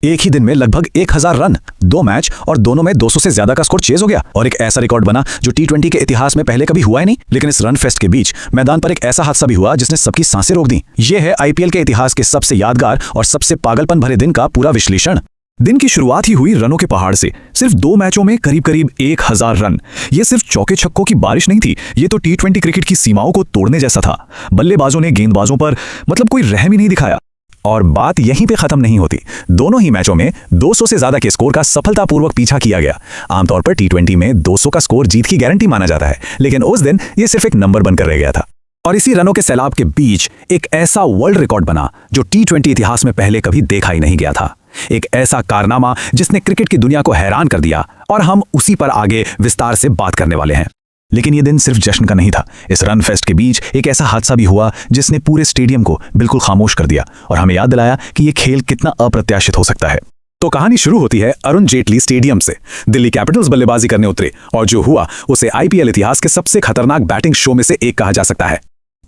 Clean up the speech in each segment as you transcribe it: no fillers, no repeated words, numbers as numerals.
एक ही दिन में लगभग 1000 रन, 2 मैच और दोनों में 200 से ज्यादा का स्कोर चेज हो गया और एक ऐसा रिकॉर्ड बना जो टी20 के इतिहास में पहले कभी हुआ ही नहीं। लेकिन इस रन फेस्ट के बीच मैदान पर एक ऐसा हादसा भी हुआ जिसने सबकी सांसें रोक दी। यह है आईपीएल के इतिहास के सबसे यादगार और सबसे पागलपन भरे दिन का पूरा विश्लेषण। दिन की शुरुआत ही हुई रनों के पहाड़ से। सिर्फ 2 मैचों में करीब करीब 1000 रन। ये सिर्फ चौके छक्कों की बारिश नहीं थी, ये तो टी20 क्रिकेट की सीमाओं को तोड़ने जैसा था। बल्लेबाजों ने गेंदबाजों पर कोई रहम ही नहीं दिखाया। और बात यहीं पे खत्म नहीं होती। दोनों ही मैचों में 200 से ज्यादा के स्कोर का सफलतापूर्वक पीछा किया गया। आमतौर पर टी20 में 200 का स्कोर जीत की गारंटी माना जाता है, लेकिन उस दिन ये सिर्फ एक नंबर बनकर रह गया था। और इसी रनों के सैलाब के बीच एक ऐसा वर्ल्ड रिकॉर्ड बना जो टी20 इतिहास में पहले कभी देखा ही नहीं गया था। एक ऐसा कारनामा जिसने क्रिकेट की दुनिया को हैरान कर दिया और हम उसी पर आगे विस्तार से बात करने वाले हैं। लेकिन यह दिन सिर्फ जश्न का नहीं था। इस रन फेस्ट के बीच एक ऐसा हादसा भी हुआ जिसने पूरे स्टेडियम को बिल्कुल खामोश कर दिया और हमें याद दिलाया कि यह खेल कितना अप्रत्याशित हो सकता है। तो कहानी शुरू होती है अरुण जेटली स्टेडियम से। दिल्ली कैपिटल्स बल्लेबाजी करने उतरे और जो हुआ उसे आईपीएल इतिहास के सबसे खतरनाक बैटिंग शो में से एक कहा जा सकता है।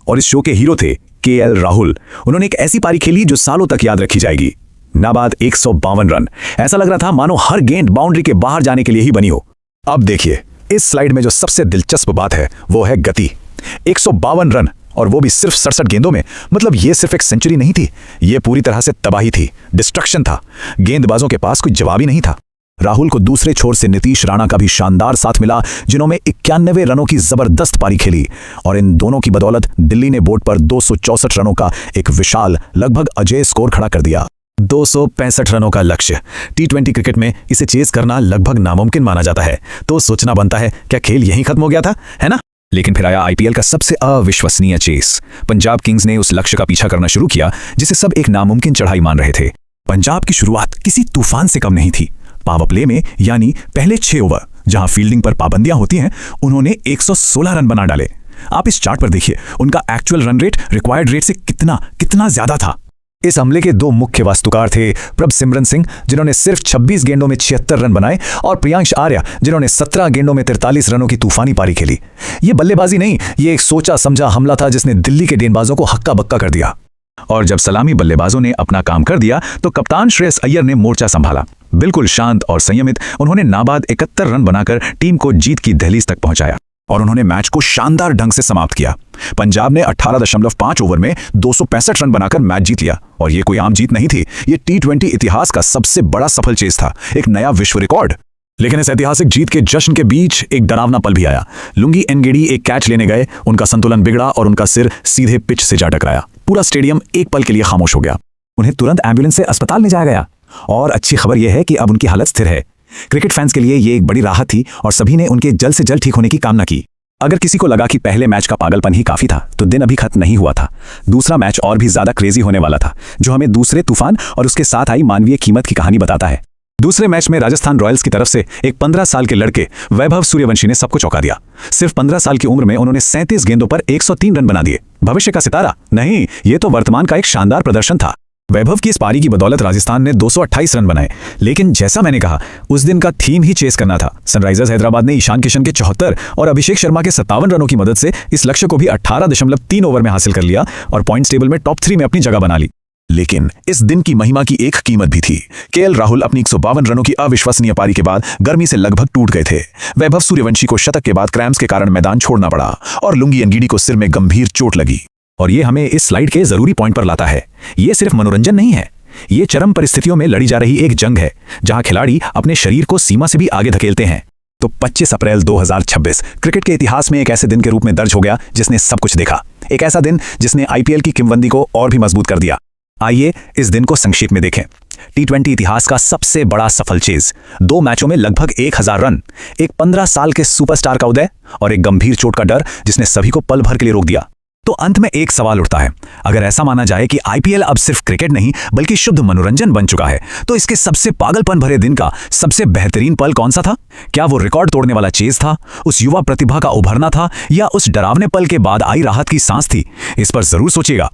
और इस शो के हीरो थे केएल राहुल। उन्होंने एक ऐसी पारी खेली जो सालों तक याद रखी जाएगी। नाबाद 152 रन। ऐसा लग रहा था मानो हर गेंद बाउंड्री के बाहर जाने के लिए ही बनी हो। अब देखिए, इस स्लाइड में जो सबसे दिलचस्प बात है वो है गति। 152 रन और वो भी सिर्फ 67 गेंदों में। ये सिर्फ एक सेंचुरी नहीं थी, ये पूरी तरह से तबाही थी, डिस्ट्रक्शन था। गेंदबाजों के पास कोई जवाब ही नहीं था। राहुल को दूसरे छोर से नीतीश राणा का भी शानदार साथ मिला, जिन्होंने 91 रनों की जबरदस्त पारी खेली। और इन दोनों की बदौलत दिल्ली ने बोर्ड पर 264 रनों का एक विशाल, लगभग अजेय स्कोर खड़ा कर दिया। 265 रनों का लक्ष्य। टी20 क्रिकेट में इसे चेज करना लगभग नामुमकिन माना जाता है। तो सोचना बनता है, क्या खेल यहीं खत्म हो गया था, है ना? लेकिन फिर आया आईपीएल का सबसे अविश्वसनीय चेस। पंजाब किंग्स ने उस लक्ष्य का पीछा करना शुरू किया जिसे सब एक नामुमकिन चढ़ाई मान रहे थे। पंजाब की शुरुआत किसी तूफान से कम नहीं थी। पावर प्ले में, यानी पहले 6 ओवर जहां फील्डिंग पर पाबंदियां होती हैं, उन्होंने 116 रन बना डाले। आप इस चार्ट पर देखिए, उनका actual run rate required rate से कितना ज्यादा था। इस हमले के 2 मुख्य वास्तुकार थे प्रभसिमरन सिंह, जिन्होंने सिर्फ 26 गेंदों में 76 रन बनाए, और प्रियांश आर्या, जिन्होंने 17 गेंदों में 43 रनों की तूफानी पारी खेली। ये बल्लेबाजी नहीं, ये एक सोचा समझा हमला था जिसने दिल्ली के गेंदबाजों को हक्का बक्का कर दिया। और जब सलामी बल्लेबाजों ने अपना काम कर दिया तो कप्तान श्रेयस अय्यर ने मोर्चा संभाला। बिल्कुल शांत और संयमित उन्होंने नाबाद 71 रन बनाकर टीम को जीत की दहलीज तक पहुंचाया और उन्होंने मैच को शानदार ढंग से समाप्त किया। पंजाब ने 18.5 ओवर में 265 रन बनाकर मैच जीत लिया। और ये कोई आम जीत नहीं थी, ये टी20 इतिहास का सबसे बड़ा सफल चेस था, एक नया विश्व रिकॉर्ड। लेकिन इस ऐतिहासिक जीत के जश्न के बीच एक डरावना पल भी आया। लुंगी एनगिडी एक कैच लेने गए, उनका संतुलन बिगड़ा और उनका सिर सीधे पिच से जा टकराया। पूरा स्टेडियम एक पल के लिए खामोश हो गया। उन्हें तुरंत एम्बुलेंस से अस्पताल ले जाया गया। और अच्छी खबर यह है कि अब उनकी हालत स्थिर है। क्रिकेट फैंस के लिए ये एक बड़ी राहत थी और सभी ने उनके जल्द से जल्द ठीक होने की कामना की। अगर किसी को लगा कि पहले मैच का पागलपन ही काफी था, तो दिन अभी खत्म नहीं हुआ था। दूसरा मैच और भी ज्यादा क्रेजी होने वाला था, जो हमें दूसरे तूफान और उसके साथ आई मानवीय कीमत की कहानी बताता है। दूसरे मैच में राजस्थान रॉयल्स की तरफ से एक 15 साल के लड़के वैभव सूर्यवंशी ने सबको चौंका दिया। सिर्फ 15 साल की उम्र में उन्होंने 37 गेंदों पर 103 रन बना दिए। भविष्य का सितारा नहीं, ये तो वर्तमान का एक शानदार प्रदर्शन था। वैभव की इस पारी की बदौलत राजस्थान ने 228 रन बनाए। लेकिन जैसा मैंने कहा, उस दिन का थीम ही चेस करना था। सनराइजर्स हैदराबाद ने ईशान किशन के 74 और अभिषेक शर्मा के 57 रनों की मदद से इस लक्ष्य को भी 18.3 ओवर में हासिल कर लिया और पॉइंट्स टेबल में टॉप 3 में अपनी जगह बना ली। लेकिन इस दिन की महिमा की एक कीमत भी थी। केएल राहुल अपनी 152 रनों की अविश्वसनीय पारी के बाद गर्मी से लगभग टूट गए थे। वैभव सूर्यवंशी को शतक के बाद क्रैम्प्स के कारण मैदान छोड़ना पड़ा और लुंगी एनगिडी को सिर में गंभीर चोट लगी। और ये हमें इस स्लाइड के जरूरी पॉइंट पर लाता है। ये सिर्फ मनोरंजन नहीं है, ये चरम परिस्थितियों में लड़ी जा रही एक जंग है, जहां खिलाड़ी अपने शरीर को सीमा से भी आगे धकेलते हैं। तो 25 अप्रैल 2026 क्रिकेट के इतिहास में एक ऐसे दिन के रूप में दर्ज हो गया जिसने सब कुछ देखा। एक ऐसा दिन जिसने आईपीएल की किंवदंती को और भी मजबूत कर दिया। आइए इस दिन को संक्षेप में देखें। टी20 इतिहास का सबसे बड़ा सफल चेज। 2 मैचों में लगभग 1000 रन, एक 15 साल के सुपरस्टार का उदय और एक गंभीर चोट का डर जिसने सभी को पल भर के लिए रोक दिया। तो अंत में एक सवाल उठता है, अगर ऐसा माना जाए कि आईपीएल अब सिर्फ क्रिकेट नहीं बल्कि शुद्ध मनोरंजन बन चुका है, तो इसके सबसे पागलपन भरे दिन का सबसे बेहतरीन पल कौन सा था? क्या वो रिकॉर्ड तोड़ने वाला चेज था, उस युवा प्रतिभा का उभरना था, या उस डरावने पल के बाद आई राहत की सांस थी? इस पर जरूर सोचिएगा।